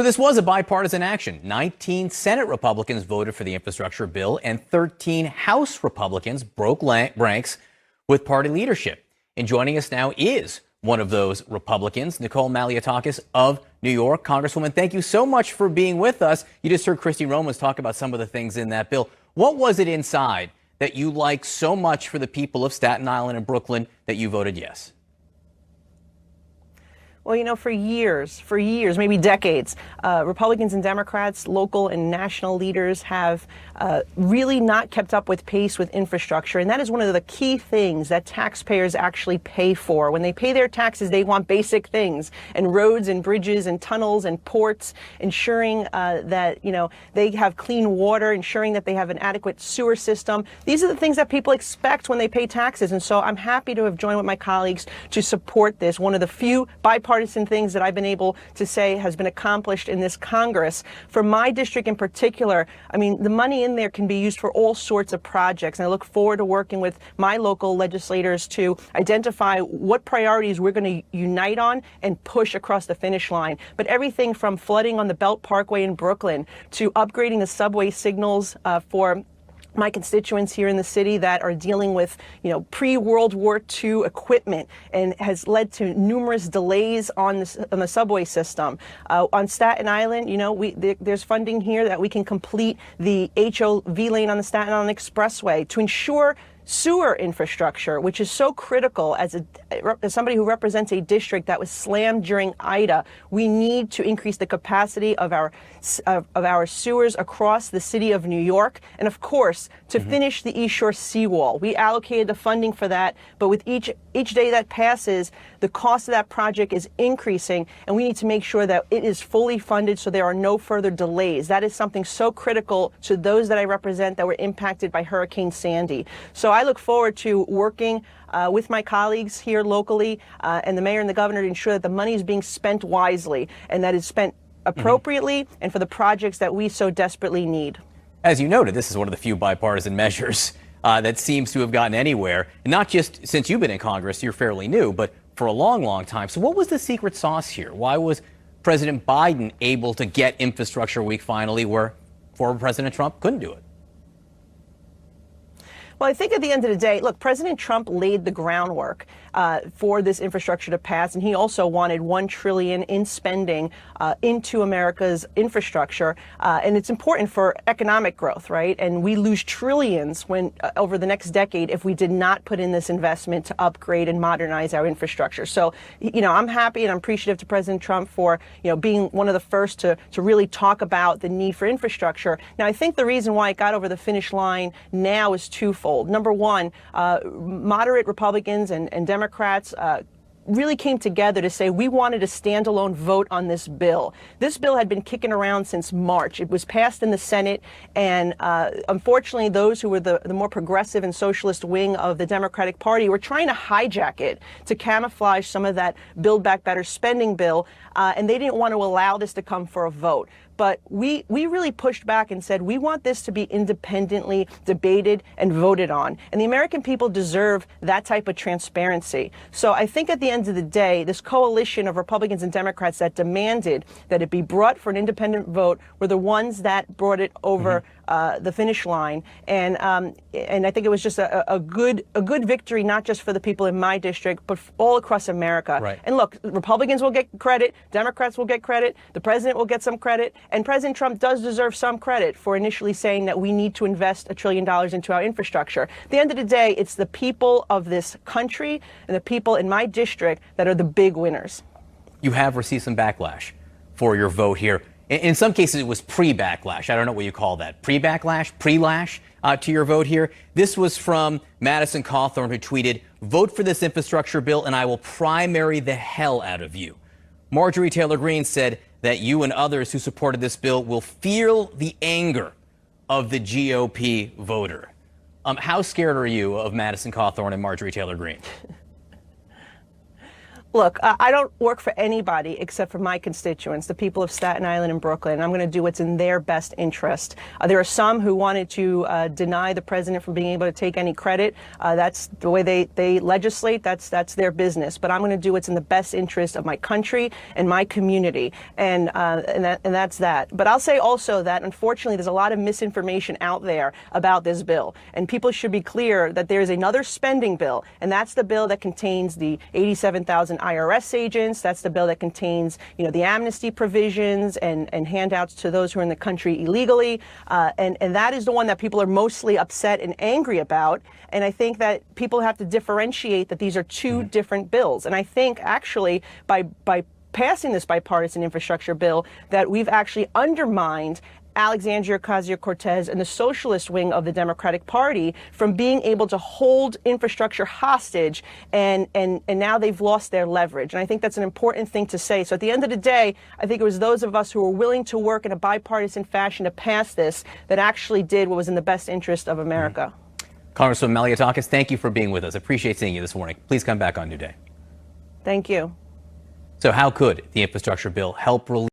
So this was a bipartisan action. 19 Senate Republicans voted for the infrastructure bill, and 13 House Republicans broke ranks with party leadership. And joining us now is one of those Republicans, Nicole Malliotakis of New York. Congresswoman, thank you so much for being with us. You just heard Kristi Romans talk about some of the things in that bill. What was it inside that you liked so much for the people of Staten Island and Brooklyn that you voted yes? Well, you know, for years, maybe decades, Republicans and Democrats, local and national leaders have really not kept up with pace with infrastructure. And that is one of the key things that taxpayers actually pay for. When they pay their taxes, they want basic things and roads and bridges and tunnels and ports, ensuring that, you know, they have clean water, ensuring that they have an adequate sewer system. These are the things that people expect when they pay taxes. And so I'm happy to have joined with my colleagues to support this, one of the few bipartisan things that I've been able to say has been accomplished in this Congress. For my district in particular, I mean, the money in there can be used for all sorts of projects. And I look forward to working with my local legislators to identify what priorities we're going to unite on and push across the finish line. But everything from flooding on the Belt Parkway in Brooklyn to upgrading the subway signals for my constituents here in the city that are dealing with, you know, pre-World War II equipment and has led to numerous delays on the subway system. On Staten Island, you know, there's funding here that we can complete the HOV lane on the Staten Island Expressway to ensure sewer infrastructure, which is so critical as somebody who represents a district that was slammed during Ida. We need to increase the capacity of our sewers across the city of New York, and of course, to finish the East Shore seawall. We allocated the funding for that, but with each day that passes, the cost of that project is increasing, and we need to make sure that it is fully funded so there are no further delays. That is something so critical to those that I represent that were impacted by Hurricane Sandy. So I look forward to working with my colleagues here locally and the mayor and the governor to ensure that the money is being spent wisely and that it's spent appropriately and for the projects that we so desperately need. As you noted, this is one of the few bipartisan measures that seems to have gotten anywhere. And not just since you've been in Congress, you're fairly new, but for a long, long time. So what was the secret sauce here? Why was President Biden able to get Infrastructure Week finally where former President Trump couldn't do it? Well, I think at the end of the day, look, President Trump laid the groundwork for this infrastructure to pass, and he also wanted $1 trillion in spending into America's infrastructure, and it's important for economic growth, right? And we lose trillions when over the next decade if we did not put in this investment to upgrade and modernize our infrastructure. So, you know, I'm happy and I'm appreciative to President Trump for, you know, being one of the first to really talk about the need for infrastructure. Now, I think the reason why it got over the finish line now is twofold. Number one, moderate Republicans and Democrats really came together to say we wanted a standalone vote on this bill. This bill had been kicking around since March. It was passed in the Senate, and unfortunately, those who were the more progressive and socialist wing of the Democratic Party were trying to hijack it to camouflage some of that Build Back Better spending bill, and they didn't want to allow this to come for a vote. But we really pushed back and said we want this to be independently debated and voted on. And the American people deserve that type of transparency. So I think at the end of the day, this coalition of Republicans and Democrats that demanded that it be brought for an independent vote were the ones that brought it over the finish line. And I think it was just a good victory, not just for the people in my district, but all across America. Right. And look, Republicans will get credit, Democrats will get credit, the president will get some credit. And President Trump does deserve some credit for initially saying that we need to invest $1 trillion into our infrastructure. At the end of the day, it's the people of this country and the people in my district that are the big winners. You have received some backlash for your vote here. In some cases, it was pre-backlash. I don't know what you call that. Pre-backlash? Pre-lash to your vote here? This was from Madison Cawthorn, who tweeted, "Vote for this infrastructure bill and I will primary the hell out of you." Marjorie Taylor Greene said that you and others who supported this bill will feel the anger of the GOP voter. How scared are you of Madison Cawthorn and Marjorie Taylor Greene? Look, I don't work for anybody except for my constituents, the people of Staten Island and Brooklyn. I'm going to do what's in their best interest. There are some who wanted to deny the president from being able to take any credit. That's the way they legislate. That's their business. But I'm going to do what's in the best interest of my country and my community, and that's that. But I'll say also that unfortunately there's a lot of misinformation out there about this bill, and people should be clear that there is another spending bill, and that's the bill that contains the 87,000 IRS agents. That's the bill that contains, the amnesty provisions and handouts to those who are in the country illegally. And that is the one that people are mostly upset and angry about. And I think that people have to differentiate that these are two different bills. And I think actually by passing this bipartisan infrastructure bill that we've actually undermined Alexandria Ocasio-Cortez and the socialist wing of the Democratic Party from being able to hold infrastructure hostage, and now they've lost their leverage. And I think that's an important thing to say. So at the end of the day, I think it was those of us who were willing to work in a bipartisan fashion to pass this that actually did what was in the best interest of America. Congresswoman Malliotakis, thank you for being with us. Appreciate seeing you this morning. Please come back on New Day. Thank you. So how could the infrastructure bill help relieve